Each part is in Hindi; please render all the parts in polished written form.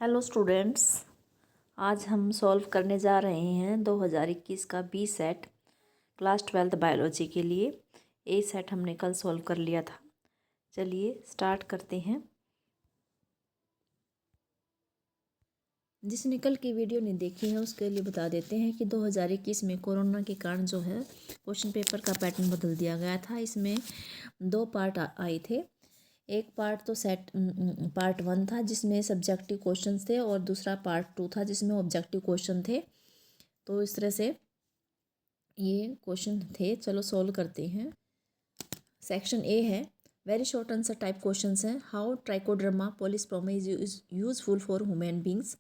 हेलो स्टूडेंट्स, आज हम सॉल्व करने जा रहे हैं 2021 का B set class 12th biology के लिए। ए सेट हमने कल सॉल्व कर लिया था। चलिए स्टार्ट करते हैं। जिसने कल की वीडियो नहीं देखी है उसके लिए बता देते हैं कि 2021 में कोरोना के कारण जो है क्वेश्चन पेपर का पैटर्न बदल दिया गया था। इसमें दो पार्ट आए थे। एक पार्ट तो पार्ट 1 था जिसमें सब्जेक्टिव क्वेश्चंस थे और दूसरा पार्ट 2 था जिसमें ऑब्जेक्टिव क्वेश्चन थे। तो इस तरह से ये क्वेश्चन थे। चलो सॉल्व करते हैं। सेक्शन ए है, very short answer type questions हैं। How trichoderma polysperma is useful for human beings.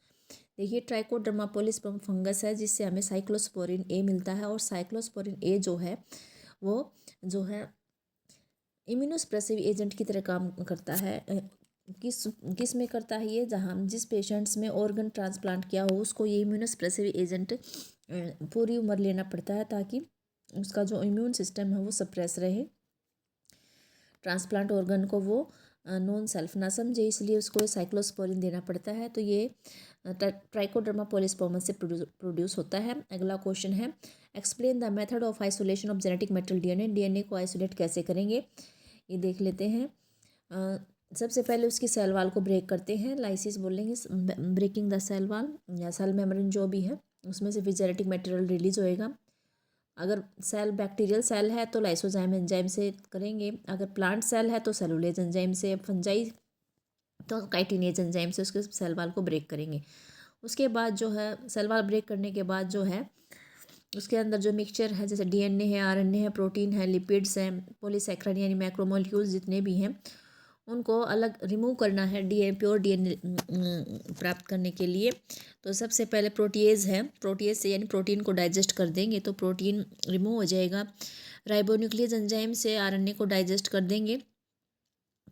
देखिए, ट्राइकोडर्मा पॉलीस्पर्म फंगस है जिससे हमें साइक्लोस्पोरिन ए मिलता है और साइक्लोस्पोरिन ए जो है वो जो है इम्यूनोसप्रेसिव एजेंट की तरह काम करता है। किस किस में करता है ये, जहाँ जिस पेशेंट्स में ऑर्गन ट्रांसप्लांट किया हो उसको ये इम्यूनोसप्रेसिव एजेंट पूरी उम्र लेना पड़ता है ताकि उसका जो इम्यून सिस्टम है वो सप्रेस रहे, ट्रांसप्लांट ऑर्गन को वो नॉन सेल्फ ना समझे, इसलिए उसको साइक्लोस्पोरिन देना पड़ता है। तो ये ट्राइकोडर्मा पॉलीस्पर्मा से प्रोड्यूस होता है। अगला क्वेश्चन है, explain the method of isolation of genetic material DNA. DNA को आइसोलेट कैसे करेंगे ये देख लेते हैं। सबसे पहले उसकी सेल वाल को ब्रेक करते हैं, लाइसिस बोलेंगे, ब्रेकिंग द सेल वाल या सेल मेम्ब्रेन जो भी है उसमें से फिर जेनेटिक मटेरियल रिलीज होएगा। अगर सेल बैक्टीरियल सेल है तो लाइसोजाइम एंजाइम से करेंगे, अगर प्लांट सेल है तो सेलुलेज एंजाइम से, फंजाई तो काइटिनेज एंजाइम से उसके सेल वाल को ब्रेक करेंगे। उसके बाद जो है सेल वाल ब्रेक करने के बाद जो है उसके अंदर जो मिक्सचर है जैसे डीएनए है, आरएनए है, प्रोटीन है, लिपिड्स हैं, पॉलीसैकेराइड यानी मैक्रोमोलेक्यूल्स जितने भी हैं उनको अलग रिमूव करना है प्योर डीएनए प्राप्त करने के लिए। तो सबसे पहले प्रोटीएज है, प्रोटीएज से यानी प्रोटीन को डाइजेस्ट कर देंगे तो प्रोटीन रिमूव हो जाएगा। राइबोन्यूक्लियस एंजाइम से आरएनए को डाइजेस्ट कर देंगे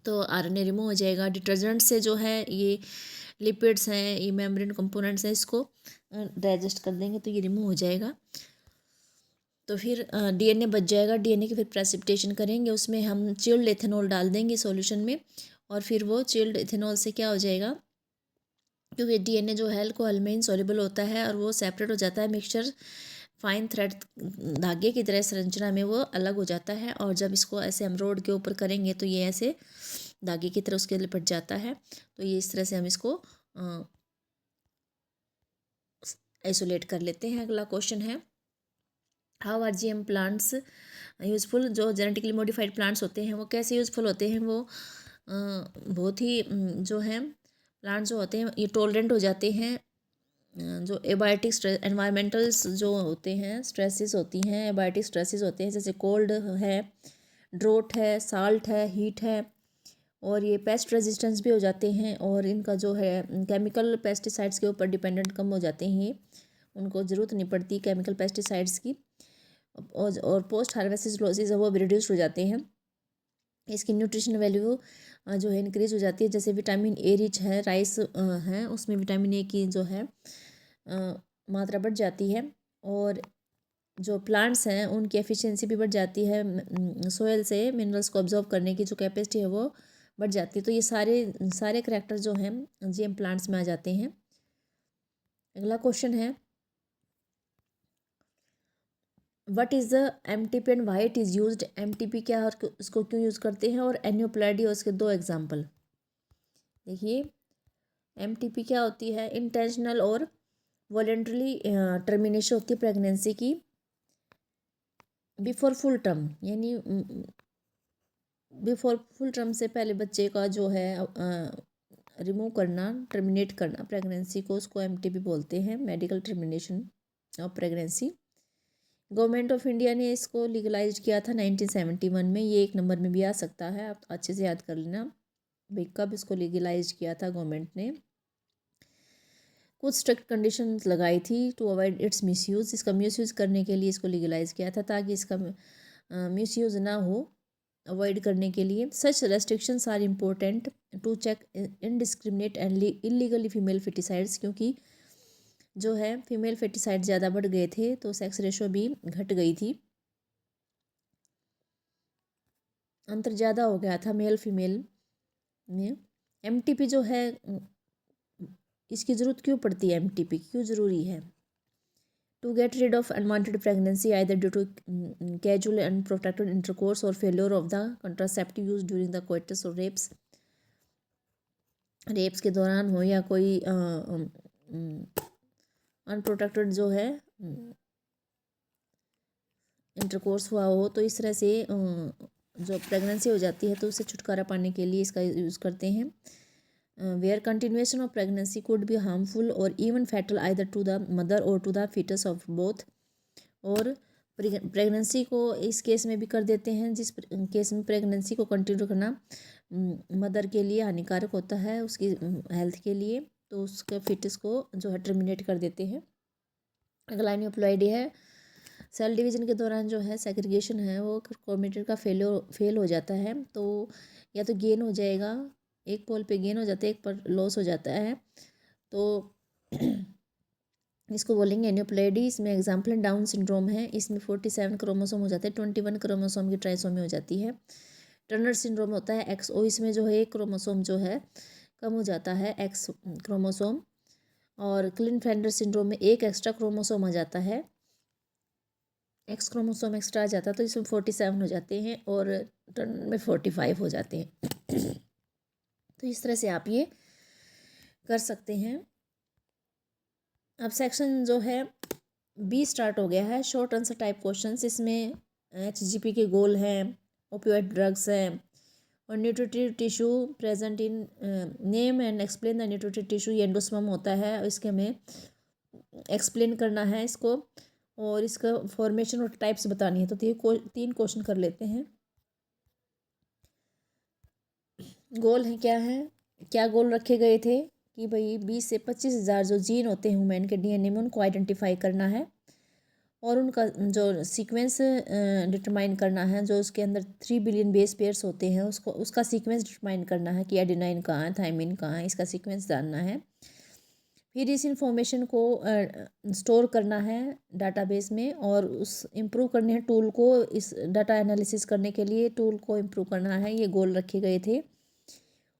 तो आरएनए रिमूव हो जाएगा। डिटर्जेंट से जो है ये लिपिड्स हैं, ये मेम्ब्रेन कंपोनेंट्स हैं, इसको डाइजेस्ट कर देंगे तो ये रिमूव हो जाएगा। तो फिर डीएनए बच जाएगा। डीएनए की फिर प्रेसिपिटेशन करेंगे, उसमें हम चिल्ड एथेनॉल डाल देंगे सॉल्यूशन में और फिर वो चिल्ड एथेनॉल से क्या हो जाएगा, क्योंकि डीएनए जो है अल्कोहल में इनसॉल्युबल होता है और वो सेपरेट हो जाता है, मिक्सचर फाइन थ्रेड धागे की तरह संरचना में वो अलग हो जाता है। और जब इसको ऐसे हम रोड के ऊपर करेंगे तो ये ऐसे धागे की तरह उसके लिपट जाता है। तो ये इस तरह से हम इसको आइसोलेट कर लेते हैं। अगला क्वेश्चन है, how are GM plants useful. जो जेनेटिकली मॉडिफाइड प्लांट्स होते हैं वो कैसे यूज़फुल होते हैं, वो बहुत ही जो है प्लांट्स जो होते हैं ये टॉलरेंट हो जाते हैं। जो एबायोटिक स्ट्रेस एनवायरमेंटल्स जो होते हैं स्ट्रेसेस होती हैं, एबायोटिक स्ट्रेसेस होते हैं जैसे कोल्ड है, ड्रोट है, साल्ट है, हीट है, और ये पेस्ट रेजिस्टेंस भी हो जाते हैं और इनका जो है केमिकल पेस्टिसाइड्स के ऊपर डिपेंडेंट कम हो जाते हैं, ये उनको ज़रूरत नहीं पड़ती केमिकल पेस्टिसाइड्स की। और पोस्ट हार्वेस्ट लॉसेज है वो भी रिड्यूस हो जाते हैं। इसकी न्यूट्रिशन वैल्यू जो है इंक्रीज हो जाती है। जैसे विटामिन ए रिच है, राइस है उसमें विटामिन ए की जो है मात्रा बढ़ जाती है और जो प्लांट्स हैं उनकी एफिशिएंसी भी बढ़ जाती है। सोयल से मिनरल्स को ऑब्जॉर्व करने की जो कैपेसिटी है वो बढ़ जाती है। तो ये सारे सारे करैक्टर जो हैं जीएम प्लांट्स में आ जाते हैं। अगला क्वेश्चन है, what is the MTP and why it is used. MTP क्या है और उसको क्यों यूज़ करते हैं, और एन्यूप्लाइडी और उसके दो एग्जाम्पल देखिए। एमटीपी क्या होती है, इंटेंशनल और वॉलेंट्रली टर्मिनेशन होती है प्रेगनेंसी की बिफोर फुल टर्म, यानी बिफोर फुल टर्म से पहले बच्चे का जो है रिमूव करना, टर्मिनेट करना प्रेगनेंसी को, उसको एमटीपी बोलते हैं, medical termination of pregnancy. Government of India ने इसको लीगलाइज किया था 1971 में। ये एक नंबर में भी आ सकता है, आप अच्छे से याद कर लेना भाई कब इसको लीगलाइज किया था गवर्नमेंट ने। कुछ स्ट्रिक्ट कंडीशंस लगाई थी टू अवॉइड इट्स मिसयूज़। इसका मिसयूज़ करने के लिए इसको लीगलाइज किया था ताकि इसका मिसयूज़ ना हो, अवॉइड करने के लिए। Such restrictions are important to check indiscriminate and illegally female foeticides, क्योंकि जो है फीमेल फेटिसाइड ज़्यादा बढ़ गए थे तो सेक्स रेशो भी घट गई थी, अंतर ज़्यादा हो गया था मेल फीमेल में। एमटीपी जो है इसकी ज़रूरत क्यों पड़ती है, एमटीपी क्यों ज़रूरी है? To get rid of unwanted pregnancy either due to casual unprotected intercourse और failure of the contraceptive use during the coitus और रेप्स के दौरान हो या कोई अनप्रोटेक्टेड जो है इंटरकोर्स हुआ हो, तो इस तरह से जो प्रेगनेंसी हो जाती है तो उससे छुटकारा पाने के लिए इसका यूज़ करते हैं। Where continuation of pregnancy could be harmful और even fatal either to the mother और to the foetus of both. और प्रेगनेंसी को इस केस में भी कर देते हैं जिस केस में प्रेगनेंसी को कंटिन्यू करना मदर के लिए हानिकारक होता है, उसकी हेल्थ के लिए, तो उसके फिटस को जो है टर्मिनेट कर देते हैं। अगला न्यूप्लॉइडी है। सेल डिवीजन के दौरान जो है सेग्रीगेशन है वो क्रोमेटिड का फेल हो जाता है, तो या तो गेन हो जाएगा, एक पोल पे गेन हो जाता है, एक पर लॉस हो जाता है, तो इसको बोलेंगे एन्यूप्लॉइडी। इसमें एग्जाम्पल डाउन सिंड्रोम है, इसमें 47 क्रोमोसोम हो जाते हैं, 21 क्रोमोसोम की ट्राइसोमी हो जाती है। टर्नर सिंड्रोम होता है XO, इसमें जो है एक क्रोमोसोम जो है कम हो जाता है, X क्रोमोसोम। और क्लिनफेल्टर सिंड्रोम में एक एक्स्ट्रा क्रोमोसोम आ जाता है, X क्रोमोसोम एक्स्ट्रा आ जाता है, तो इसमें 47 हो जाते हैं और टर्नर में 45 हो जाते हैं। तो इस तरह से आप ये कर सकते हैं। अब सेक्शन जो है बी स्टार्ट हो गया है, शॉर्ट आंसर टाइप क्वेश्चंस। इसमें HGP के गोल हैं, ओपियोइड ड्रग्स हैं और nutritive tissue present in name and explain the nutritive tissue. ये एंडोस्पर्म होता है और इसके हमें एक्सप्लेन करना है इसको और इसका फॉर्मेशन और टाइप्स बतानी है। तो 3 क्वेश्चन कर लेते हैं। गोल है क्या है, क्या गोल रखे गए थे कि भाई 20 से 25,000 जो जीन होते हैं ह्यूमन के DNA में उनको आइडेंटिफाई करना है और उनका जो सीक्वेंस डिटरमाइन करना है, जो उसके अंदर 3 बिलियन बेस पेयर्स होते हैं उसको उसका सीक्वेंस डिटरमाइन करना है कि एडेनाइन कहाँ है, थाइमिन कहाँ है, इसका सीक्वेंस जानना है। फिर इस इंफॉर्मेशन को स्टोर करना है डाटाबेस में और उस इम्प्रूव करने हैं टूल को, इस डाटा एनालिसिस करने के लिए टूल को इम्प्रूव करना है, ये गोल रखे गए थे।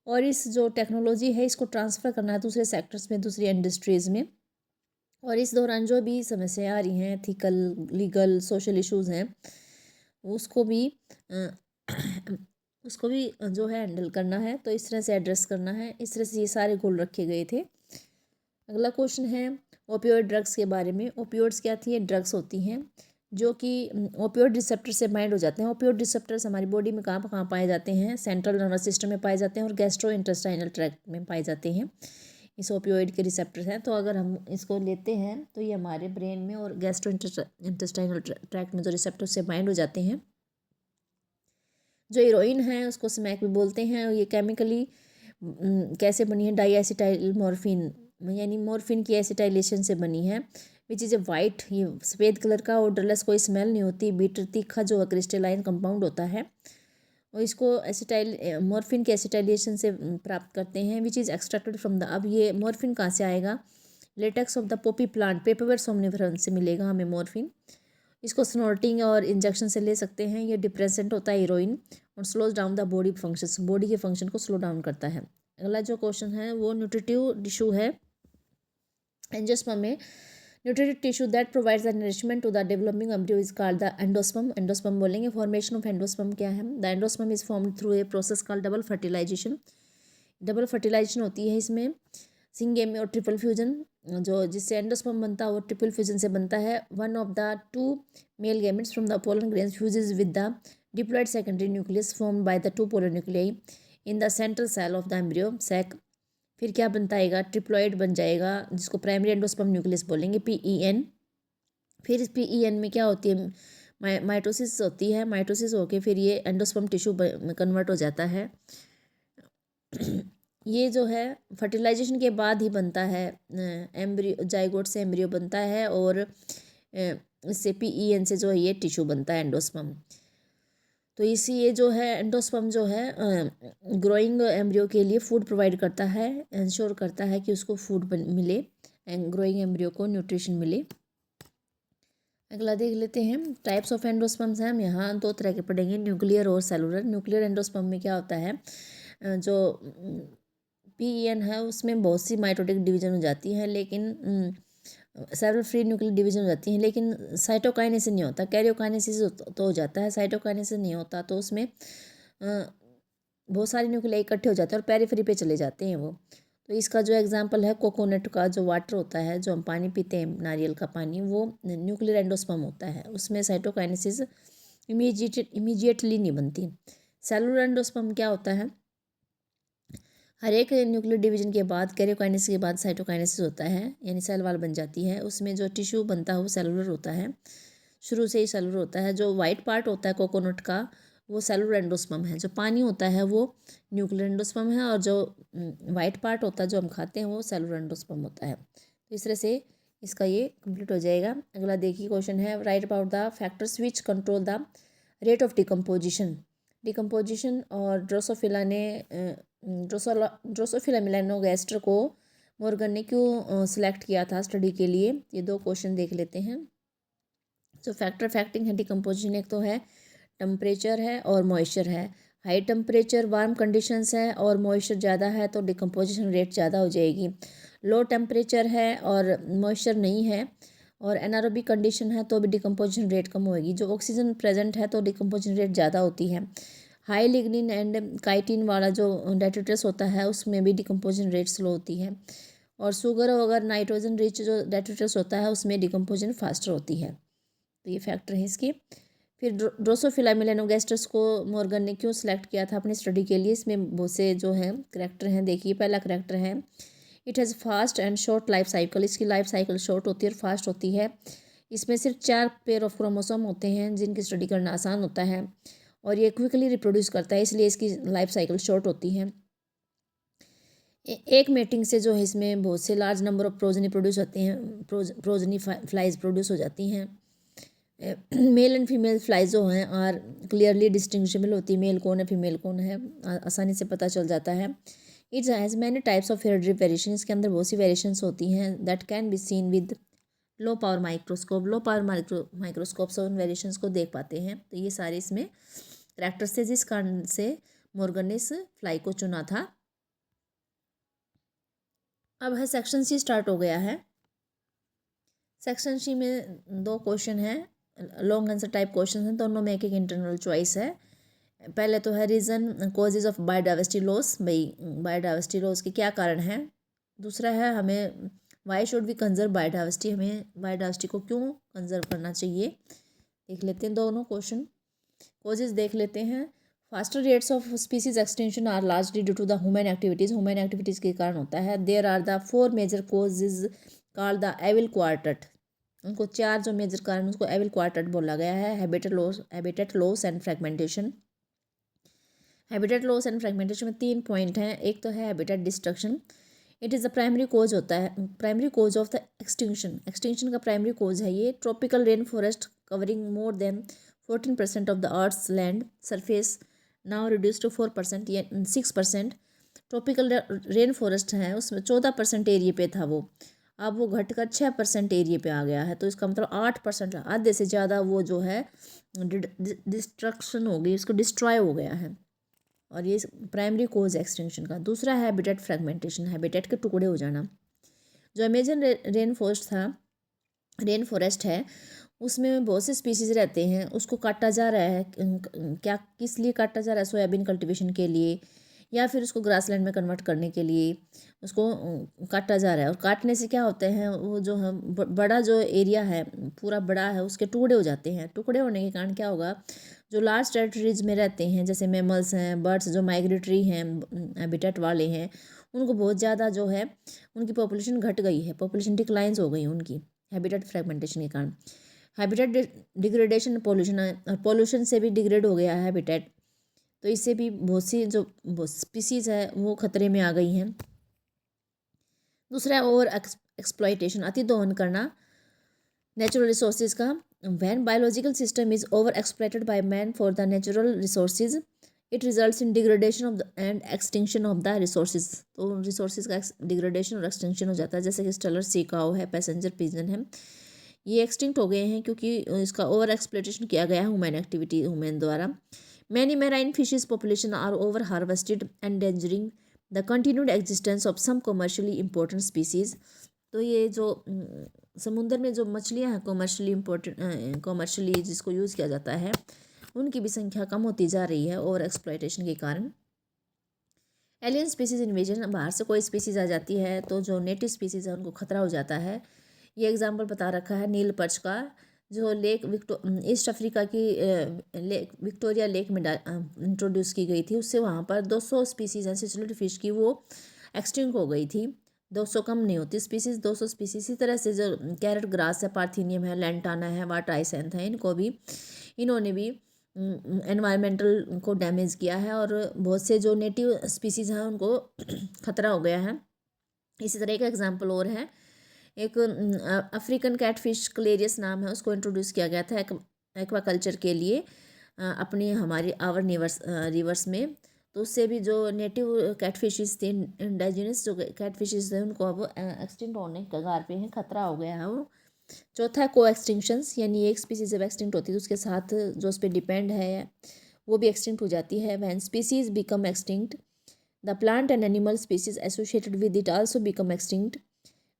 और इस जो टेक्नोलॉजी है इसको ट्रांसफ़र करना है दूसरे सेक्टर्स में, दूसरी इंडस्ट्रीज़ में। और इस दौरान जो भी समस्याएं आ रही हैं, एथिकल, लीगल, सोशल इश्यूज़ हैं, उसको भी अ, उसको भी जो है हैंडल करना है, तो इस तरह से एड्रेस करना है। इस तरह से ये सारे गोल रखे गए थे। अगला क्वेश्चन है ओपियोइड ड्रग्स के बारे में। ओपियोइड्स क्या थी, ये ड्रग्स होती हैं जो कि ओपियोइड रिसेप्टर से बाइंड हो जाते हैं। ओपियोइड रिसेप्टर्स हमारी बॉडी में कहाँ कहाँ पाए जाते हैं, सेंट्रल नर्वस सिस्टम में पाए जाते हैं और गैस्ट्रो इंटेस्टाइनल ट्रैक्ट में पाए जाते हैं। इस ओपियोइड के रिसेप्टर्स हैं, तो अगर हम इसको लेते हैं तो ये हमारे ब्रेन में और गैस्ट्रो इंटेस्टाइनल ट्रैक्ट में जो रिसेप्टर से बाइंड हो जाते हैं। जो हीरोइन है उसको स्मैक भी बोलते हैं। ये केमिकली कैसे बनी है, डाईएसिटाइल मॉर्फिन यानी मॉर्फिन की एसिटाइलेशन से बनी है, विच इज़ ए वाइट, ये सफ़ेद कलर का, ऑर्डरलेस, कोई स्मेल नहीं होती, बीटर तीखा जो क्रिस्टलाइन कंपाउंड होता है, और इसको एसिटाइल मॉर्फिन के एसिटाइलेशन से प्राप्त करते हैं, which is extracted from the. अब ये मॉर्फिन कहाँ से आएगा, latex of the poppy plant, papaver somniferum से मिलेगा हमें मॉर्फिन। इसको स्नॉर्टिंग और इंजेक्शन से ले सकते हैं। ये डिप्रेसेंट होता है हीरोइन और slows down the body functions, body के फंक्शन को स्लो डाउन करता है। अगला जो क्वेश्चन है वो न्यूट्रिटिव टिश्यू है। एंजियोस्पर्म में nutritive tissue that provides the nourishment to the developing embryo is called the endosperm. Endosperm बोलेंगे। फॉर्मेशन ऑफ एंडोस्पर्म क्या है, the endosperm is formed through a process called double fertilisation. Double fertilisation होती है इसमें सिंगेमी और ट्रिपल फ्यूजन, जो जिससे एंडोस्पर्म बनता है वो ट्रिपल फ्यूजन से बनता है। One of the 2 male gametes from the pollen grains fuses with the diploid secondary nucleus formed by the 2 polar nuclei in the central cell of the embryo sac. फिर क्या बनता है, ट्रिप्लॉइड बन जाएगा जिसको प्राइमरी एंडोस्पर्म न्यूक्लियस बोलेंगे, PEN। फिर इस PEN में क्या होती है, माइटोसिस होती है। माइटोसिस होके फिर ये एंडोस्पर्म टिश्यू कन्वर्ट हो जाता है। ये जो है फर्टिलाइजेशन के बाद ही बनता है, एम्ब्रियो जाइगोट से एम्ब्रियो बनता है और इससे PEN से जो है ये टिश्यू बनता है एंडोस्पर्म। तो इसी ये जो है एंडोस्पर्म जो है ग्रोइंग एम्ब्रियो के लिए फूड प्रोवाइड करता है, इंश्योर करता है कि उसको फूड मिले, ग्रोइंग एम्ब्रियो को न्यूट्रिशन मिले। अगला देख लेते हैं टाइप्स ऑफ एंडोस्पर्म्स हैं। हम यहाँ 2 तरह के पढ़ेंगे, न्यूक्लियर और सेलुलर। न्यूक्लियर एंडोस्पर्म में क्या होता है, जो PEN है उसमें बहुत सी माइटोटिक डिवीजन हो जाती है, लेकिन सेवरल फ्री न्यूक्लियर डिवीजन हो जाती हैं, लेकिन साइटोकाइनेसिस नहीं होता। कैरियोकाइनेसिस तो हो जाता है, साइटोकाइनेसिस नहीं होता। तो उसमें बहुत सारे न्यूक्लियाई इकट्ठे हो जाते हैं और पेरिफेरी पे चले जाते हैं वो। तो इसका जो एग्जांपल है कोकोनट का जो वाटर होता है, जो हम पानी पीते हैं नारियल का पानी, वो न्यूक्लियर एंडोस्पर्म होता है। उसमें साइटोकाइनेसिस इमीडिएटली नहीं बनती। सेलुलर एंडोस्पर्म क्या होता है, हर एक न्यूक्लियर डिवीजन के बाद कैरियोकाइनेसिस के बाद साइटोकाइनेसिस होता है, यानी सेल वाल बन जाती है। उसमें जो टिश्यू बनता है वो सेलुलर होता है, शुरू से ही सेलुलर होता है। जो वाइट पार्ट होता है कोकोनट का वो सेलुलर एंडोस्पर्म है। जो पानी होता है वो न्यूक्लियर एंडोस्पर्म है, और जो वाइट पार्ट होता है जो हम खाते हैं वो सेलुलर एंडोस्पर्म होता है। तो इस तरह से इसका ये कंप्लीट हो जाएगा। अगला देखिए क्वेश्चन है, right about the factors which control the rate of decomposition और ड्रोसोफिला ने ड्रोसोफिला मेलानोगास्टर को मॉर्गन ने क्यों सिलेक्ट किया था स्टडी के लिए। ये दो क्वेश्चन देख लेते हैं। जो फैक्टर फैक्टिंग है डिकम्पोजिशन, एक तो है टेम्परेचर है और मॉइस्चर है। हाई टेम्परेचर वार्म कंडीशंस है और मॉइस्चर ज़्यादा है तो डिकम्पोजिशन रेट ज़्यादा हो जाएगी। लो टेम्परेचर है और मॉइस्चर नहीं है और एनारोबिक कंडीशन है तो भी डिकम्पोजिशन रेट कम होगी। जो ऑक्सीजन प्रेजेंट है तो डिकम्पोजिशन रेट ज़्यादा होती है। हाई लिग्निन एंड काइटिन वाला जो डेट्रिटस होता है उसमें भी डिकम्पोजिशन रेट स्लो होती है। और शुगर अगर नाइट्रोजन रिच जो डेट्रिटस होता है उसमें डिकम्पोजिशन फास्टर होती है। तो ये फैक्टर है इसके। फिर ड्रोसोफिला मेलानोगास्टर्स को मॉर्गन ने क्यों सिलेक्ट किया था अपनी स्टडी के लिए। इसमें बहुत से जो हैं करैक्टर हैं। देखिए पहला करैक्टर है, it has fast and short life cycle. इसकी लाइफ साइकिल शॉर्ट होती है और फास्ट होती है। इसमें सिर्फ 4 पेयर ऑफ क्रोमोसोम होते हैं जिनकी स्टडी करना आसान होता है और ये क्विकली रिप्रोड्यूस करता है, इसलिए इसकी लाइफ साइकिल शॉर्ट होती है। एक मेटिंग से जो है इसमें बहुत से large number of progeny produce होते हैं, प्रोजनी फ्लाइज प्रोड्यूस हो जाती हैं। मेल एंड फीमेल फ्लाइज जो हैं आर क्लियरली डिस्टिंग्विशेबल होती है, मेल कौन है फीमेल कौन है आसानी से पता चल जाता है। It's has many types of hereditary variation, इसके अंदर बहुत सी वेरिएशंस होती हैं that can be seen with low power microscope. Low power microscope से उन वेरिएशंस को देख पाते हैं। तो ये सारे इसमें करैक्टर्स थे जिस कारण से मॉर्गन ने इस फ्लाई को चुना था। अब है सेक्शन सी स्टार्ट हो गया है। सेक्शन सी में 2 क्वेश्चन हैं, लॉन्ग आंसर टाइप क्वेश्चन हैं, दोनों में एक एक इंटरनल चॉइस है। पहले तो है reason causes of biodiversity loss, भाई बायोडाइवर्सिटी लॉस के क्या कारण हैं। दूसरा है हमें why should we conserve biodiversity, हमें बायोडाइवर्सिटी को क्यों कंजर्व करना चाहिए। देख लेते हैं दोनों क्वेश्चन। कॉजेज देख लेते हैं। Faster rates of species extension are largely due to the human activities, human activities के कारण होता है। There are the 4 major causes called the evil quartet, उनको 4 जो मेजर कारण उसको एविल क्वार्टेट बोला गया है। Habitat loss and fragmentation. Habitat loss and fragmentation में 3 पॉइंट हैं। एक तो है habitat destruction, it is the primary cause होता है, primary cause of the extinction, extinction का प्राइमरी कोज है ये। Tropical rain forest covering more than 14% of the earth's land surface now reduce to 4% या 6%। ट्रॉपिकल रेन फॉरेस्ट है उसमें 14% एरिया पे था वो, अब वो घटकर 6% एरिया पे आ गया है। तो इसका मतलब 8%, आधे से ज़्यादा वो जो है डिस्ट्रक्शन हो गई, इसको डिस्ट्रॉय हो गया है और ये प्राइमरी कोज एक्सटिंक्शन का। दूसरा है हैबिटेट फ्रेगमेंटेशन, हैबिटेट के टुकड़े हो जाना। जो अमेजन रेन फॉरेस्ट है उसमें बहुत से स्पीसीज रहते हैं, उसको काटा जा रहा है। क्या किस लिए काटा जा रहा है, सोयाबीन कल्टीवेशन के लिए या फिर उसको ग्रासलैंड में कन्वर्ट करने के लिए उसको काटा जा रहा है। और काटने से क्या होते हैं, वो जो है बड़ा जो एरिया है पूरा बड़ा है उसके टुकड़े हो जाते हैं। टुकड़े होने के कारण क्या होगा, जो लार्ज टेरिटरीज में रहते हैं जैसे मैमल्स हैं, बर्ड्स जो माइग्रेटरी हैं, हैबिटेट वाले हैं, उनको बहुत ज़्यादा जो है उनकी पॉपुलेशन घट गई है, पॉपुलेशन डिक्लाइंस हो गई उनकी हैबिटेट फ्रेगमेंटेशन के कारण। हैबिटेट डिग्रेडेशन पोल्यूशन से भी डिग्रेड हो गया है हैबिटेट, तो इससे भी बहुत सी जो स्पीसीज़ है वो खतरे में आ गई हैं। दूसरा ओवर एक्सप्लॉयटेशन, अति दोहन करना नेचुरल रिसोर्सेज का। When biological system is over exploited by man for the natural resources it results in degradation of the end extinction of the resources. तो रिसोर्सेज का डिग्रेडेशन और एक्सटिंक्शन हो जाता है, जैसे कि स्टेलर सी काऊ है, पैसेंजर पिजन है, ये एक्सटिंक्ट हो गए हैं क्योंकि इसका ओवर एक्सप्लॉयटेशन किया गया है ह्यूमन द्वारा। Many marine fishes population are over harvested endangering the continued existence of some commercially important species. तो ये जो समुद्र में जो मछलियाँ हैं कमर्शियली जिसको यूज़ किया जाता है, उनकी भी संख्या कम होती जा रही है ओवर एक्सप्लॉयटेशन के कारण। एलियन स्पीसीज इन्वेजन, बाहर से कोई स्पीसीज आ जाती है तो जो नेटिव स्पीसीज है उनको खतरा हो जाता है। ये एग्जाम्पल बता रखा है नील पर्च का, जो ईस्ट अफ्रीका की विक्टोरिया लेक में इंट्रोड्यूस की गई थी। उससे वहाँ पर 200 स्पीसीज हैं सिचुलेट फिश की, वो एक्सटिंक्ट हो गई थी। 200 कम नहीं होती स्पीसीज, 200 स्पीसीज। इसी तरह से जो कैरेट ग्रास है, पार्थिनियम है, लैंटाना है, वाटाइसेंथ है, इन्होंने भी एनवायरमेंटल को डैमेज किया है और बहुत से जो नेटिव स्पीसीज हैं उनको खतरा हो गया है। इसी तरह एक एग्जांपल और है, एक अफ्रीकन कैटफिश क्लेरियस नाम है, उसको इंट्रोड्यूस किया गया था एक्वाकल्चर के लिए अपनी हमारी आवर रिवर्स में। तो उससे भी जो नेटिव कैटफिशेस थे, इंडाइजिनस जो कैटफिशेस थे, उनको अब एक्सटिंक्ट होने के कगार पे हैं, खतरा हो गया है वो। चौथा है को एक्सटिंक्शंस, यानी एक स्पीसीज जब एक्सटिंक्ट होती है तो उसके साथ जो उस पर डिपेंड है वो भी एक्सटिंक्ट हो जाती है। When species become extinct, the plant and animal species associated with it also become extinct.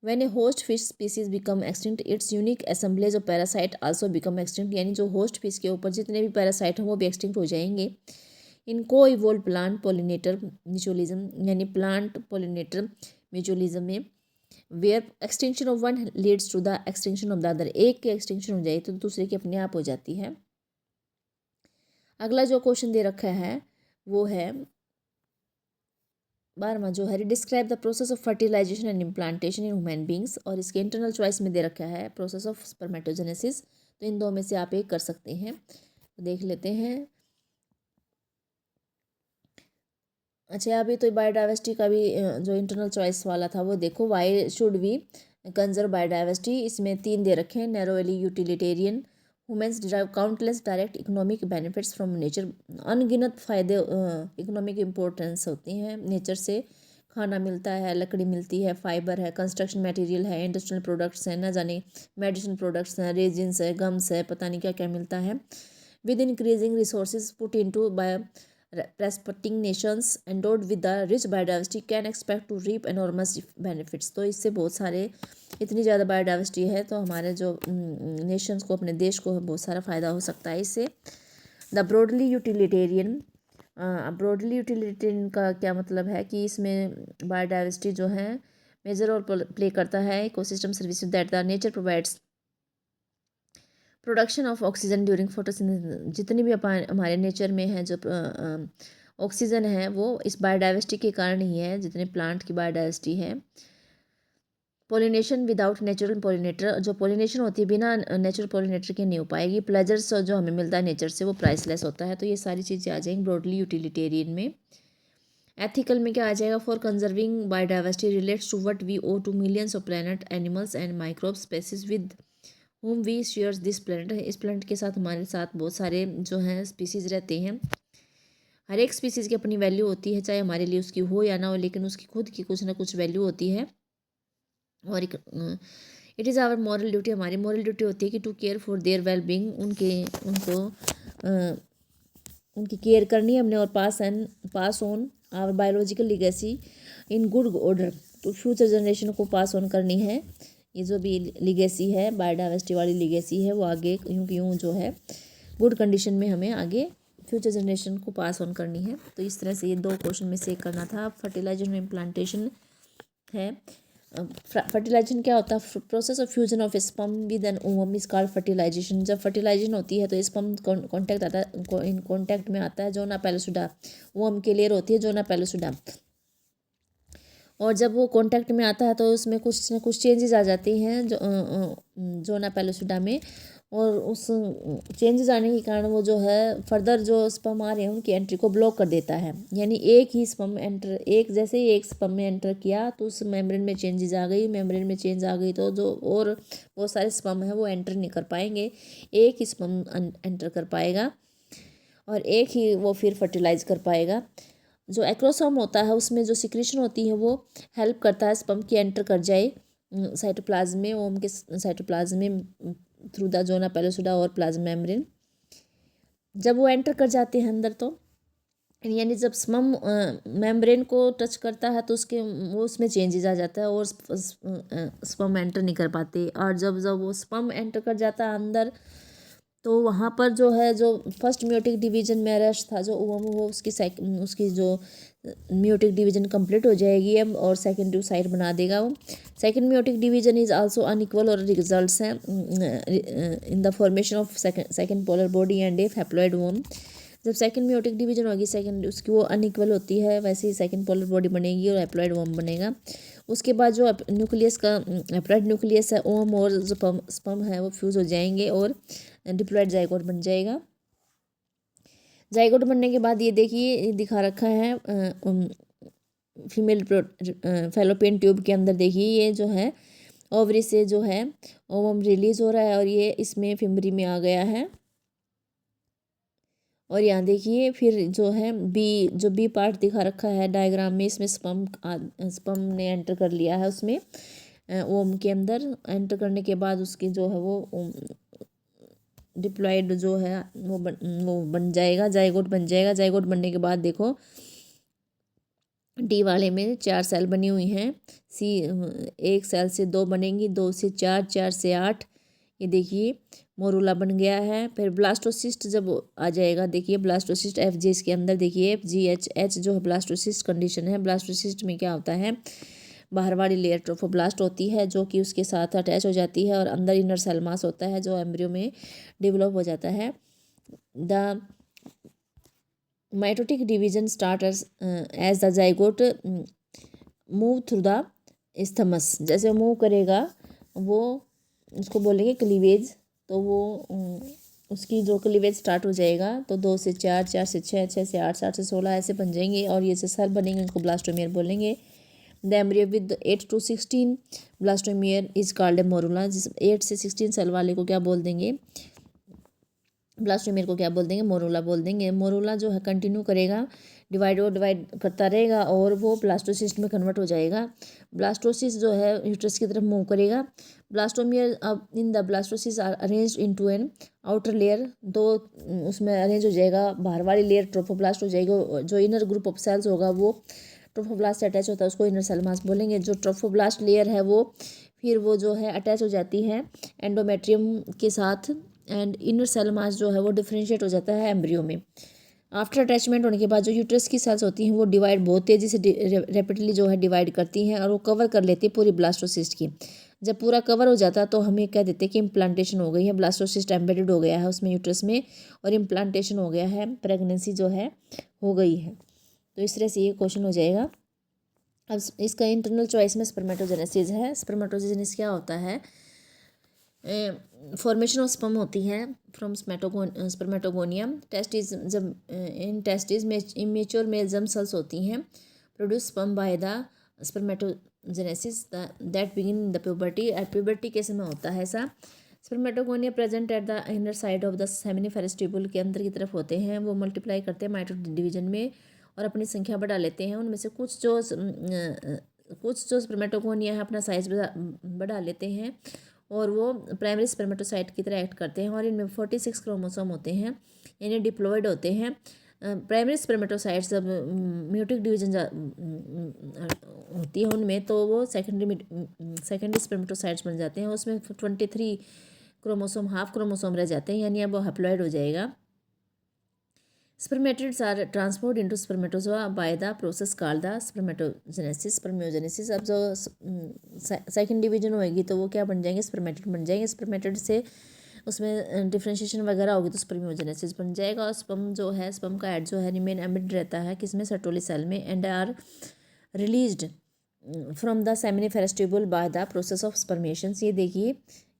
When A host fish species become extinct, it's unique assemblage of parasite also become extinct. यानी जो होस्ट फिश के ऊपर जितने भी पैरासाइट हैं वो भी एक्सटिंक्ट हो जाएंगे। In coevolve plant pollinator mutualism, यानी प्लांट पोलिनेटर म्यूचुअलिज्म में where extinction of one leads to the extinction of the other, एक की एक्सटिंक्शन हो जाए तो दूसरे की अपने आप हो जाती है। अगला जो क्वेश्चन दे रखा है वो है 12वां जो है, describe the process of fertilisation and implantation in human beings. और इसके इंटरनल चॉइस में दे रखा है प्रोसेस ऑफ स्पर्मेटोजेनेसिस। तो इन दो में से आप एक कर सकते हैं, तो देख लेते हैं। अच्छा, अभी तो बायोडाइवर्सिटी का भी जो इंटरनल चॉइस वाला था वो देखो, why should we conserve biodiversity. इसमें 3 दे रखे हैं, narrowly utilitarian, humans derive countless direct economic benefits from nature. अनगिनत फ़ायदे इकोनॉमिक इम्पोर्टेंस होती हैं नेचर से, खाना मिलता है, लकड़ी मिलती है, फाइबर है, कंस्ट्रक्शन मटेरियल है, इंडस्ट्रियल प्रोडक्ट्स हैं, ना जाने मेडिसिन प्रोडक्ट्स हैं, रेजिन्स है, गम्स है, पता नहीं क्या क्या मिलता है। With increasing resources put into bye prospering nations endowed with the rich biodiversity can expect to reap enormous benefits। तो इससे बहुत सारे, इतनी ज़्यादा बायोडाइवर्सिटी है तो हमारे जो नेशंस को, अपने देश को बहुत सारा फ़ायदा हो सकता है इससे। द ब्रॉडली यूटिलिटेरियन, का क्या मतलब है कि इसमें बायोडाइवर्सिटी जो है मेजर रोल प्ले करता है ecosystem services that the nature provides production of oxygen during photosynthesis. जितनी भी हमारे नेचर में है जो ऑक्सीजन है वो इस बायोडाइवर्सिटी के कारण ही है, जितने प्लांट की बायोडाइवर्सिटी है। पोलिनेशन विदाउट नेचुरल पोलिनेटर, जो पोलिनेशन होती है बिना नेचुरल पोलिनेटर के नहीं हो पाएगी। प्लेजर्स जो हमें मिलता है नेचर से वो प्राइसलेस होता है। तो ये सारी चीज़ें आ जाएंगी ब्रॉडली यूटिलिटेरियन में। एथिकल में क्या आ जाएगा, for conserving biodiversity relates to what we owe to millions of planet animals and microbe species with whom we shares this planet. इस प्लेनेट के साथ हमारे साथ बहुत सारे जो हैं स्पीसीज़ रहते हैं। हर एक स्पीसीज़ की अपनी वैल्यू होती है, चाहे हमारे लिए उसकी हो या ना हो, लेकिन उसकी खुद की कुछ ना कुछ वैल्यू होती है। और एक it is our moral duty, हमारी मॉरल ड्यूटी होती है कि to care for their well being, उनकी केयर करनी है हमने, और pass on our biological legacy in good order. तो फ्यूचर जनरेशन को पास ऑन करनी है ये जो भी लीगेसी है, बायोडाइवर्सिटी वाली लीगेसी है, वो आगे यूँ जो है गुड कंडीशन में हमें आगे फ्यूचर जनरेशन को पास ऑन करनी है। तो इस तरह से ये 2 क्वेश्चन में से एक करना था। फर्टिलाइजेशन में इम्प्लांटेशन है। फर्टिलाइजेशन क्या होता है, process of fusion of sperm with an ovum is called fertilisation. जब फर्टिलाइजेशन होती है तो स्पर्म कॉन्टैक्ट आता है, इन कॉन्टैक्ट में आता है जोना पेलोसिडा, ओवम की लेयर होती है जोना पेलोसिडा। और जब वो कांटेक्ट में आता है तो उसमें कुछ ना कुछ चेंजेस आ जाती हैं जोना पेलोसिडा में, और उस चेंजेस आने के कारण वो जो है फर्दर जो स्पर्म आ रहे हैं उनकी एंट्री को ब्लॉक कर देता है। यानी एक ही स्पर्म जैसे ही एक स्पर्म में एंटर किया तो उस मेम्ब्रेन में चेंजेस आ गई, मेम्ब्रेन में चेंज आ गई तो जो और बहुत सारे स्पर्म है वो एंटर नहीं कर पाएंगे, एक ही स्पर्म एंटर कर पाएगा और एक ही वो फिर फर्टिलाइज कर पाएगा। जो एक्रोसोम होता है उसमें जो सिक्रीशन होती है वो हेल्प करता है स्पर्म की एंटर कर जाए साइटोप्लाज्म में, ओम के साइटोप्लाज्म में थ्रू द जोना पेलोसिडा और प्लाज्मा मेम्ब्रेन। जब वो एंटर कर जाते हैं अंदर तो यानी जब स्पर्म मेम्ब्रेन को टच करता है तो उसके वो उसमें चेंजेस आ जाता है और स्पर्म एंटर नहीं कर पाते। और जब जब वो स्पर्म एंटर कर जाता है अंदर, तो वहाँ पर जो है जो फर्स्ट म्यूटिक डिवीजन में अरेस्ट था जो वो उसकी जो म्यूटिक डिवीजन कंप्लीट हो जाएगी अब, और सेकेंड टू साइड बना देगा वो। Second meiotic division is also unequal और रिजल्ट्स हैं in the formation of second polar body and a haploid ovum. जब सेकंड म्यूटिक डिवीजन होगी सेकंड उसकी वो अनइक्वल होती है, वैसे ही सेकंड पोलर बॉडी बनेगी और हैप्लॉइड वोम बनेगा। उसके बाद जो न्यूक्लियस का हैप्लॉइड न्यूक्लियस है ओम और जो स्पर्म है वो फ्यूज़ हो जाएंगे और डिप्लॉइड जाइगोट बन जाएगा। जाइगोट बनने के बाद ये देखिए दिखा रखा है फीमेल फैलोपियन ट्यूब के अंदर। देखिए ये जो है ओवरी से जो है ओवम रिलीज हो रहा है और ये इसमें फिमरी में आ गया है। और यहाँ देखिए फिर जो है बी पार्ट दिखा रखा है डायग्राम में, इसमें स्पर्म ने एंटर कर लिया है उसमें ओम के अंदर। एंटर करने के बाद उसकी जो है वो डिप्लॉयड जो है वो बन जाएगा, जाइगोट बन जाएगा। जाइगोट बनने के बाद देखो डी वाले में 4 सेल बनी हुई हैं, सी 1 सेल से 2 बनेंगी, 2 से 4, 4 से 8। ये देखिए मोरूला बन गया है। फिर ब्लास्टोसिस्ट जब आ जाएगा, देखिए ब्लास्टोसिस्ट एफ जे इसके अंदर, देखिए एफ जी एच एच जो है ब्लास्टोसिस्ट कंडीशन है। ब्लास्टोसिस्ट में क्या होता है, बाहर वाली लेयर ट्रोफोब्लास्ट होती है जो कि उसके साथ अटैच हो जाती है और अंदर इनर सेल मास होता है जो एम्ब्रियो में डेवलप हो जाता है। The mitotic division start as the zygote move through the isthmus. जैसे मूव करेगा वो उसको बोलेंगे क्लीवेज, तो वो उसकी जो क्लीवेज स्टार्ट हो जाएगा तो 2 से 4, 4 से 6, 6 से 8, 7 से 16 ऐसे बन जाएंगे और ये से सेल बनेंगे, उनको ब्लास्टोमियर बोलेंगे। The embryo with 8 to 16 blastomere is called a morula. जिस 8 से 16 सेल वाले को क्या बोल देंगे, ब्लास्टोमियर को क्या बोल देंगे, मोरूला बोल देंगे। मोरूला जो है कंटिन्यू करेगा, डिवाइड करता रहेगा और वो ब्लास्टोसिस्ट में कन्वर्ट हो जाएगा। ब्लास्टोसिस्ट जो है यूट्रस की तरफ मूव करेगा। ब्लास्टोमियर अब in the blastocyst are arranged into an outer layer, दो उसमें अरेंज हो जाएगा। बाहर वाली लेयर ट्रोफोब्लास्ट हो जाएगी, जो इनर ग्रुप ऑफ सेल्स होगा वो ट्रोफोब्लास्ट से अटैच होता है, उसको इनर सेल मास बोलेंगे। जो ट्रोफोब्लास्ट लेयर है वो फिर वो जो है अटैच हो जाती है एंडोमेट्रियम के साथ, एंड इनर सेल मास जो है वो डिफ्रेंशिएट हो जाता है एम्ब्रियो में। आफ्टर अटैचमेंट होने के बाद जो यूट्रस की सेल्स होती हैं वो डिवाइड बहुत तेज़ी से रैपिडली जो है डिवाइड करती हैं और वो कवर कर लेती है पूरी ब्लास्टोसिस्ट की। जब पूरा कवर हो जाता है तो हमें कह देते हैं कि इम्प्लांटेशन हो गई है, ब्लास्टोसिस्ट एम्बेडेड हो गया है उसमें यूट्रस में और इम्प्लांटेशन हो गया है, प्रेगनेंसी जो है हो गई है। तो इस तरह से ये क्वेश्चन हो जाएगा। अब इसका इंटरनल चॉइस में स्पर्मेटोजेनेसिस है। स्पर्मेटोजेनेसिस क्या होता है, फॉर्मेशन ऑफ स्पर्म होती है फ्रॉम स्पर्मेटोगोनियम। टेस्टिस जब इन टेस्टिस में इमेच्योर मेल जर्म सेल्स होती हैं produce sperm by the spermatogenesis that begin in the puberty. Puberty के समय होता है ऐसा। Spermatogonia present at the inner side of the seminiferous tubule के अंदर की तरफ होते हैं। वो मल्टीप्लाई करते हैं माइटोटिक डिवीजन में और अपनी संख्या बढ़ा लेते हैं। उनमें से कुछ जो स्पर्मेटोगोनिया है अपना साइज बढ़ा लेते हैं और वो प्राइमरी स्पर्मेटोसाइट की तरह एक्ट करते हैं और इनमें 46 क्रोमोसोम होते हैं, यानी डिप्लॉयड होते हैं। प्राइमरी स्पर्मेटोसाइट्स जब म्यूटिक डिवीजन होती है उनमें तो वो सेकेंडरी स्पर्मेटोसाइट्स बन जाते हैं। उसमें 23 क्रोमोसोम हाफ क्रोमोसोम रह जाते हैं, यानी अब वो हैप्लॉइड हो जाएगा। Spermatids are transformed into spermatozoa by the process called the spermiogenesis। अब जो सेकंड डिवीजन होएगी तो वो क्या बन जाएंगे, स्पर्मेटिड बन जाएंगे। स्पर्मेटिड से उसमें डिफ्रेंशिएशन वगैरह होगी तो स्पर्मियोजेनेसिस बन जाएगा। और स्पर्म जो है, स्पर्म का हेड जो है रिमेन एम्बेडेड रहता है किसमें, सर्टोली सेल में, and are released from the seminiferous tubule by the process of spermiation. ये देखिए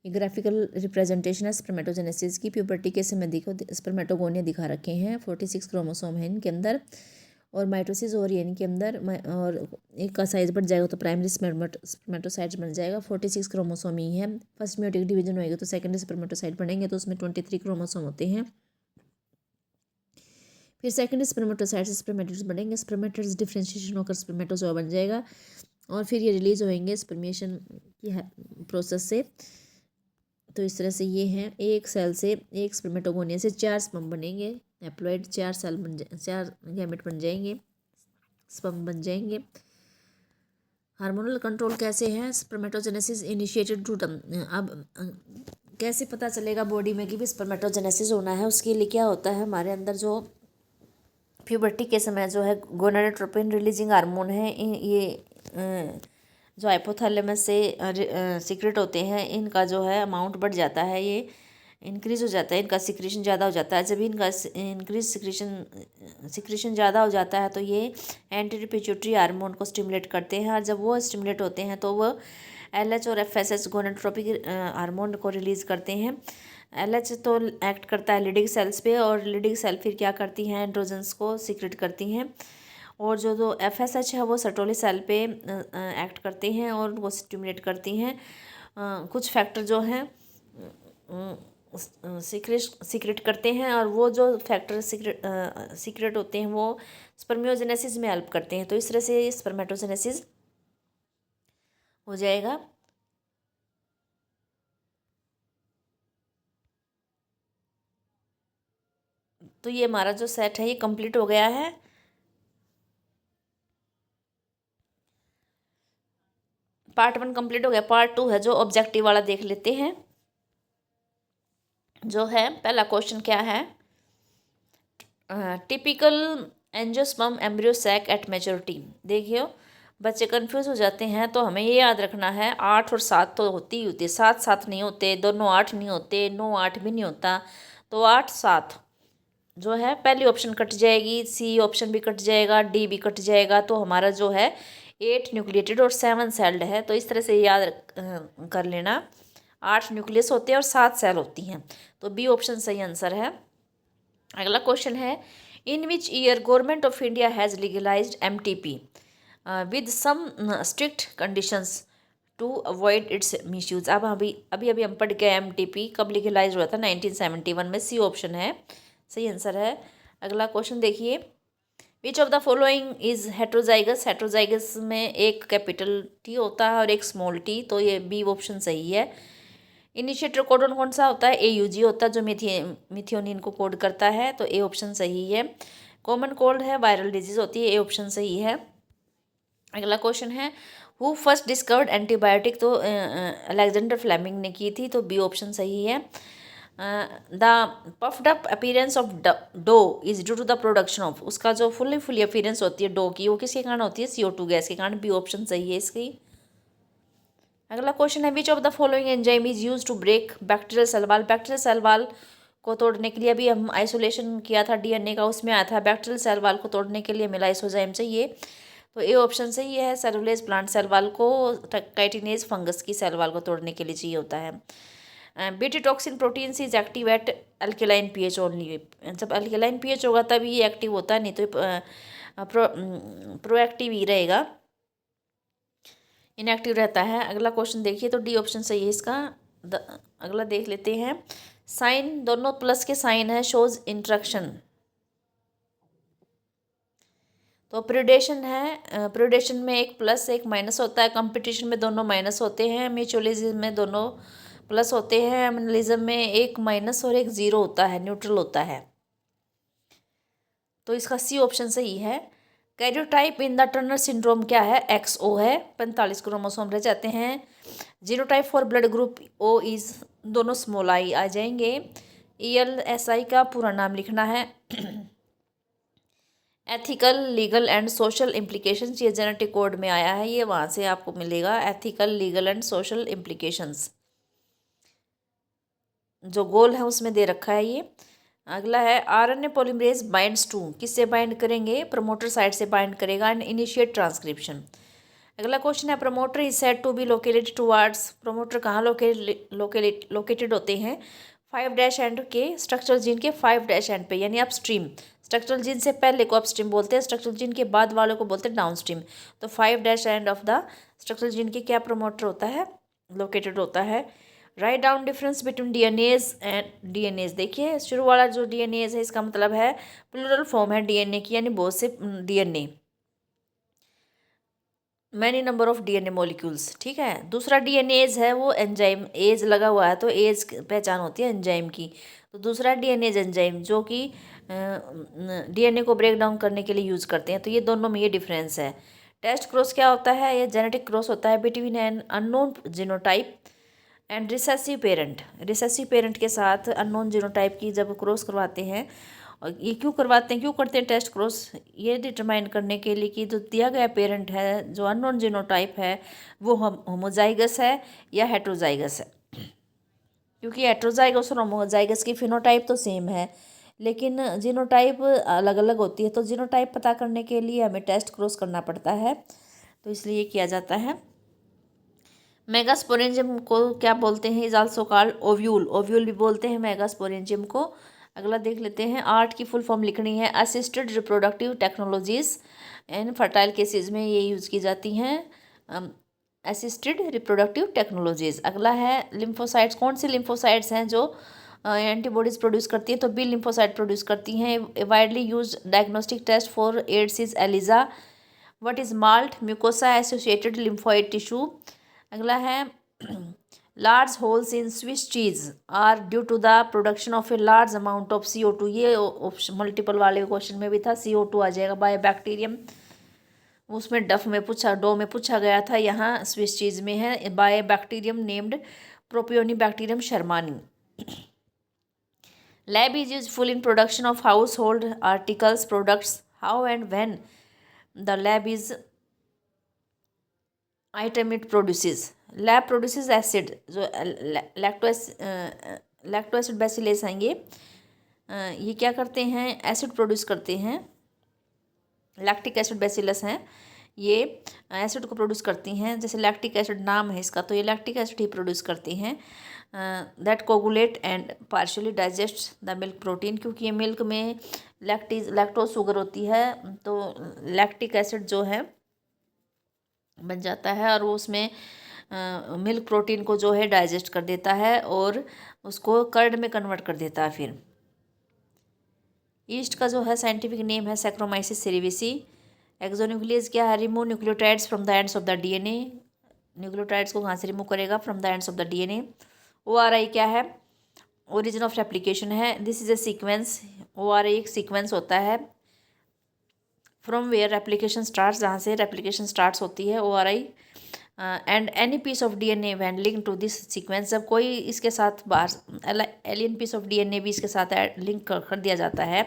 ग्राफिकल रिप्रेजेंटेशन है स्पर्मेटोजेनेसिस की। प्यूबर्टी के समय देखो स्पर्मेटोगोनिया दिखा रखे हैं, 46 क्रोमोसोम है इनके अंदर और माइटोसिस हो रही है इनके अंदर और एक का साइज बढ़ जाएगा तो प्राइमरी स्पर्मेटोसाइट्स बन जाएगा। 46 क्रोमोसोम ही है। फर्स्ट म्यूटिक डिवीजन होएगा तो सेकेंडरी स्पर्मेटोसाइट बनेंगे तो उसमें 23 क्रोमोसोम होते हैं। फिर सेकेंडरी स्पर्मेटोसाइट्स स्पर्मेटिड्स बनेंगे, स्पर्मेटिड्स डिफ्रेंशिएशन होकर स्पर्मेटोजोआ बन जाएगा और फिर ये रिलीज होएंगे स्पर्मेशन की प्रोसेस से। तो इस तरह से ये हैं, एक सेल से एक स्पर्मेटोगोनिया से 4 स्पर्म बनेंगे, हैप्लॉइड 4 सेल 4 गैमेट बन जाएंगे, स्पर्म बन जाएंगे। हार्मोनल कंट्रोल कैसे है? स्पर्मेटोजेनेसिस इनिशिएटेड टू अब कैसे पता चलेगा बॉडी में कि भी स्पर्मेटोजेनेसिस होना है? उसके लिए क्या होता है हमारे अंदर, जो प्यूबर्टी के समय जो है गोनाडोट्रोपिन रिलीजिंग हार्मोन है, ये जो हाइपोथैलेमस से सीक्रेट होते हैं, इनका जो है अमाउंट बढ़ जाता है, ये इंक्रीज़ हो जाता है, इनका सिक्रीशन ज़्यादा हो जाता है। जब इनका इंक्रीज सिक्रीशन ज़्यादा हो जाता है तो ये एंटी पिट्यूटरी हार्मोन को स्टिमुलेट करते हैं, और जब वो स्टिमुलेट होते हैं तो वो LH और FSH गोनाडोट्रोपिक हार्मोन को रिलीज़ करते हैं। LH तो एक्ट करता है लिडिक सेल्स पे, और लिडिक सेल फिर क्या करती हैं, एंड्रोजन्स को सीक्रेट करती हैं, और जो FSH है वो सर्टोली सेल पे एक्ट करते हैं और वो स्टिमुलेट करती हैं। कुछ फैक्टर जो हैं सीक्रेट करते हैं, और वो जो फैक्टर सीक्रेट होते हैं वो स्पर्मियोजेनेसिस में हेल्प करते हैं। तो इस तरह से स्पर्मेटोजेनेसिस हो जाएगा। तो ये हमारा जो सेट है ये कंप्लीट हो गया है। पार्ट 1 कंप्लीट हो गया। पार्ट 2 है जो ऑब्जेक्टिव वाला, देख लेते हैं। जो है पहला क्वेश्चन क्या है, typical angiosperm embryo sac at maturity. देखियो बच्चे कंफ्यूज हो जाते हैं, तो हमें ये याद रखना है 8 और 7 तो होती ही होती है, 7 7 नहीं होते, दोनों 8 नहीं होते, 9 8 भी नहीं होता, तो 8 7 जो है पहली ऑप्शन कट जाएगी, सी ऑप्शन भी कट जाएगा, डी भी कट जाएगा, तो हमारा जो है 8 न्यूक्लिएटेड और 7 सेल्ड है। तो इस तरह से याद कर लेना, 8 न्यूक्लियस होते हैं और 7 सेल होती हैं, तो बी ऑप्शन सही आंसर है। अगला क्वेश्चन है, in which year government of India has legalised MTP with some strict conditions to avoid its misuse. अब अभी हम पढ़ गए MTP कब लीगलाइज हुआ था, 1971 में। सी ऑप्शन है सही आंसर है। अगला क्वेश्चन देखिए, विच of the following is heterozygous. Heterozygous में एक कैपिटल T होता है और एक स्मॉल t, तो ये बी ऑप्शन सही है। इनिशिएटर कोडन कौन सा होता है? AUG होता है, जो मिथियोनिन को कोड करता है, तो ए ऑप्शन सही है। कॉमन कोल्ड है, वायरल डिजीज होती है, ए ऑप्शन सही है। अगला क्वेश्चन है, हु फर्स्ट डिस्कवर्ड एंटीबायोटिक। तो अलेक्जेंडर फ्लेमिंग ने की थी, तो बी ऑप्शन सही है। The puffed up appearance of dough is due to the production of. उसका जो फुली अपीयरेंस होती है डो की, वो किसके कारण होती है? CO2 गैस के कारण, बी ऑप्शन सही है इसकी। अगला क्वेश्चन है, which of the following enzyme is use to break bacterial cell wall. Bacterial cell wall को तोड़ने के लिए, अभी हम आइसोलेशन किया था DNA का, उसमें आया था बैक्टीरियल सेल वॉल को तोड़ने के लिए मिलाइसोजाइम चाहिए, तो ए ऑप्शन सही है। सेलुलोज प्लांट सेल वॉल को काइटिनेज फंगस की सेल वॉल को तोड़ने के लिए चाहिए होता है। BT toxin protein is active at alkaline pH only. जब अल्केलाइन pH होगा तभी ये एक्टिव होता है, नहीं तो प्रोएक्टिव ही रहेगा, इनएक्टिव रहता है। अगला क्वेश्चन देखिए, तो डी ऑप्शन सही है इसका। अगला देख लेते हैं, साइन दोनों प्लस के साइन है, शोज इंट्रैक्शन। तो प्रिडेशन है, प्रिडेशन में एक प्लस एक माइनस होता है, कंपटीशन में दोनों माइनस होते हैं, म्यूचुअलिज्म में दोनों प्लस होते हैं, एमिनलिज्म में एक माइनस और एक जीरो होता है, न्यूट्रल होता है, तो इसका सी ऑप्शन सही है। Karyotype in the Turner syndrome क्या है? XO है, 45 क्रोमोसोम रह जाते हैं। Genotype for blood group O is, दोनों स्मॉल आई आ जाएंगे। ELSI का पूरा नाम लिखना है। Ethical legal and social implications, ये जेनेटिक कोड में आया है, ये वहाँ से आपको मिलेगा। Ethical legal and social implications जो गोल है उसमें दे रखा है ये। अगला है, RNA पॉलीमरेज बाइंड्स टू, किससे बाइंड करेंगे? प्रमोटर साइड से बाइंड करेगा एंड इनिशिएट ट्रांसक्रिप्शन। अगला क्वेश्चन है, promoter is said to be located towards. Promoter कहाँ लोकेटेड होते हैं? 5' एंड के स्ट्रक्चरल जीन के 5' एंड पे, यानी अपस्ट्रीम। स्ट्रक्चरल जीन से पहले को अपस्ट्रीम बोलते हैं, स्ट्रक्चरल जीन के बाद वालों को बोलते हैं डाउनस्ट्रीम। तो 5' end of the structural gene के क्या प्रमोटर होता है? लोकेटेड होता है। Write down difference between DNAs and DNAs। देखिए शुरू वाला जो DNAs है, इसका मतलब है प्लूरल फॉर्म है DNA की, यानी बहुत से DNA। Many number of DNA molecules, ठीक है। दूसरा डीएनएज है वो एंजाइम, एज लगा हुआ है तो एज पहचान होती है एंजाइम की। तो दूसरा डीएनएज एंजाइम जो कि डीएनए को ब्रेक डाउन करने के लिए यूज़ करते हैं। तो ये दोनों में ये डिफरेंस है। टेस्ट क्रॉस क्या होता है? ये जेनेटिक क्रॉस होता है between an unknown genotype and recessive parent. Recessive parent के साथ अननोन जीनोटाइप की जब क्रॉस करवाते हैं, और ये क्यों करवाते हैं, क्यों करते हैं टेस्ट क्रॉस? ये डिटरमाइन करने के लिए कि जो दिया गया पेरेंट है, जो अननोन जीनोटाइप है, वो होमोजाइगस है या हेट्रोजाइगस है। क्योंकि हेट्रोजाइगस और होमोजाइगस की फिनोटाइप तो सेम है, लेकिन जीनोटाइप अलग अलग होती है। तो जीनोटाइप पता करने के लिए हमें टेस्ट क्रॉस करना पड़ता है, तो इसलिए किया जाता है। मेगास्पोरेंजियम को क्या बोलते हैं? Is also called ovule. Ovule भी बोलते हैं मेगास्पोरेंजियम को। अगला देख लेते हैं। आर्ट की फुल फॉर्म लिखनी है। असिस्टेड रिप्रोडक्टिव टेक्नोलॉजीज इन फर्टाइल केसेस में ये यूज़ की जाती हैं, असिस्टेड रिप्रोडक्टिव टेक्नोलॉजीज। अगला है लिम्फोसाइट्स। कौन सी लिम्फोसाइट्स हैं जो एंटीबॉडीज़ प्रोड्यूस करती हैं? तो बी लिम्फोसाइट प्रोड्यूस करती हैं। Widely use diagnostic test for AIDS is ELISA. What is MALT? Mucosa associated lymphoid tissue. अगला है large holes in Swiss cheese are due to the production of a large amount of CO2। ये मल्टीपल वाले क्वेश्चन में भी था, CO2 आ जाएगा। बाय बैक्टीरियम, उसमें डो में पूछा गया था, यहाँ स्विस चीज में है। By bacterium named propionibacterium shermanii. LAB is useful in production of household articles products. How and when the LAB is item it produces? LAB produces acid, जो लैक्टो एसिड बैसिलस हैं ये क्या करते हैं? एसिड प्रोड्यूस करते हैं। लैक्टिक एसिड बैसिलस हैं, ये एसिड को प्रोड्यूस करती हैं। जैसे लैक्टिक एसिड नाम है इसका, तो ये लैक्टिक एसिड ही प्रोड्यूस करती हैं। That coagulate and partially digest the milk protein. क्योंकि ये मिल्क में लैक्टोज शुगर होती है, तो लैक्टिक एसिड जो है बन जाता है और वो उसमें मिल्क प्रोटीन को जो है डाइजेस्ट कर देता है और उसको कर्ड में कन्वर्ट कर देता है। फिर ईस्ट का जो है साइंटिफिक नेम है सैक्रोमाइसिस सेरेविसी। एक्सोन्यूक्लियस क्या है? Remove nucleotides from the ends of the DNA. Nucleotides को कहाँ से रिमूव करेगा? From the ends of the DNA. ORI क्या है? ओरिजिन ऑफ रेप्लिकेशन है। This is a sequence. ORI एक सीक्वेंस होता है फ्रॉम वेयर रेप्लिकेशन स्टार्ट्स, जहाँ से रेप्लिकेशन स्टार्ट्स होती है ORI। And any piece of DNA when link to this sequence, जब कोई इसके साथ बाहर एलियन पीस ऑफ डीएनए भी इसके साथ लिंक कर दिया जाता है,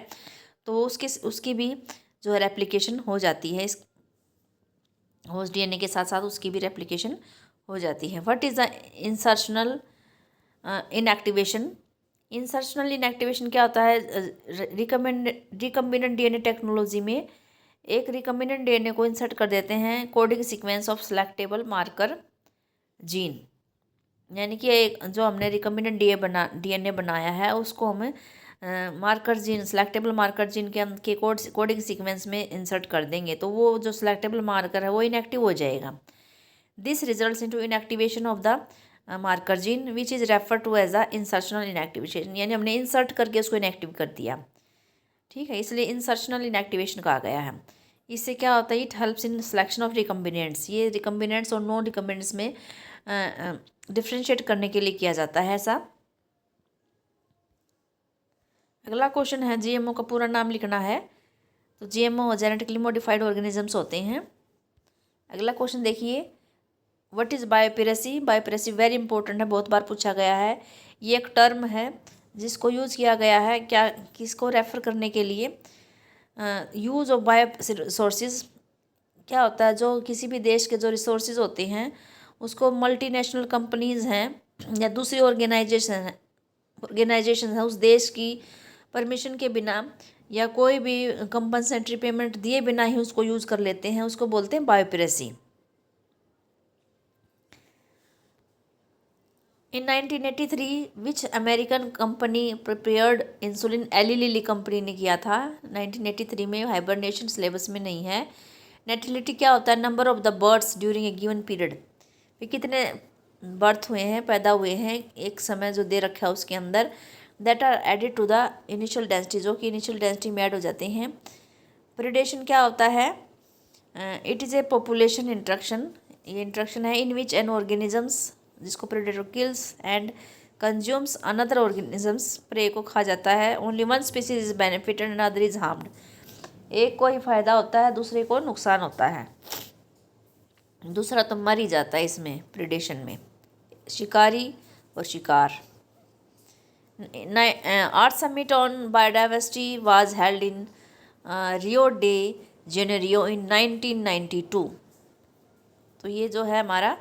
तो उसकी भी जो है रेप्लिकेशन हो जाती है। इस होस्ट डीएनए के साथ साथ उसकी भी रेप्लिकेशन हो जाती है। What is the insertional inactivation? Insertional inactivation क्या होता है? रिकम्बिनेंट डीएनए टेक्नोलॉजी में एक रिकम्बिनेंट डीएनए को इंसर्ट कर देते हैं coding sequence of selectable marker gene. यानी कि एक जो हमने रिकम्बिनेंट डीएनए बनाया है उसको हम marker gene, selectable marker gene के कोडिंग सीक्वेंस में इंसर्ट कर देंगे, तो वो जो सेलेक्टेबल मार्कर है वो इनएक्टिव हो जाएगा। This results into inactivation of the marker gene which is refer to as a insertional inactivation. यानी हमने इंसर्ट करके उसको इनएक्टिव कर दिया, ठीक है, इसलिए इंसर्शनल इनएक्टिवेशन कहा गया है। इससे क्या होता है? It helps in selection of recombinants. ये रिकम्बिनेंट्स और नॉन रिकम्बिनेंट्स में डिफ्रेंशिएट करने के लिए किया जाता है ऐसा। अगला क्वेश्चन है GMO का पूरा नाम लिखना है। तो GMO जेनेटिकली मॉडिफाइड ऑर्गेनिजम्स होते हैं। अगला क्वेश्चन देखिए, what is biopiracy? Biopiracy very important है, बहुत बार पूछा गया है। ये एक टर्म है जिसको यूज़ किया गया है क्या, किसको रेफर करने के लिए? यूज़ ऑफ बायो रिसोर्सेज क्या होता है? जो किसी भी देश के जो रिसोर्सेज होते हैं उसको मल्टीनेशनल कंपनीज हैं या दूसरी ऑर्गेनाइजेशन हैं, उस देश की परमिशन के बिना या कोई भी कंपनसेटरी पेमेंट दिए बिना ही उसको यूज़ कर लेते हैं, उसको बोलते हैं biopiracy. In 1983 which American company prepared insulin? Eli Lilly company ने किया था 1983 में। हाइबरनेशन सिलेबस में नहीं है। नेटिलिटी क्या होता है? Number of the birds during a given period. कितने बर्थ हुए हैं, पैदा हुए हैं एक समय जो दे रखा है उसके अंदर। That are added to the initial density, जो कि इनिशियल डेंसिटी में ऐड हो जाते हैं। प्रीडेशन क्या होता है? It is a population interaction, ये इंट्रक्शन है इन विच एन ऑर्गेनिजम्स, जिसको predator kills and consumes another organisms, prey को खा जाता है। Only one species is benefited and other is harmed, एक को ही फायदा होता है दूसरे को नुकसान होता है, दूसरा तो मर ही जाता है इसमें प्रेडेशन में, शिकारी और शिकार। Earth Summit on biodiversity was held in Rio de Janeiro in 1992। तो ये जो है हमारा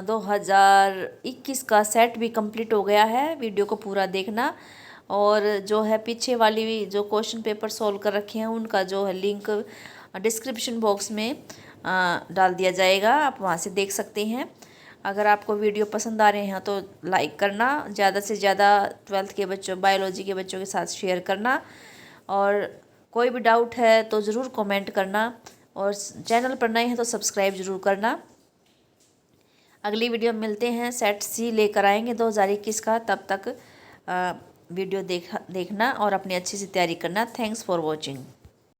2021 का सेट भी कंप्लीट हो गया है। वीडियो को पूरा देखना, और जो है पीछे वाली जो क्वेश्चन पेपर सॉल्व कर रखे हैं उनका जो है लिंक डिस्क्रिप्शन बॉक्स में डाल दिया जाएगा, आप वहाँ से देख सकते हैं। अगर आपको वीडियो पसंद आ रहे हैं तो लाइक करना, ज़्यादा से ज़्यादा 12th के बच्चों, बायोलॉजी के बच्चों के साथ शेयर करना, और कोई भी डाउट है तो ज़रूर कमेंट करना, और चैनल पर नए हैं तो सब्सक्राइब ज़रूर करना। अगली वीडियो में मिलते हैं, सेट सी लेकर आएंगे 2021 का। तब तक वीडियो देखना और अपनी अच्छी से तैयारी करना। Thanks for watching.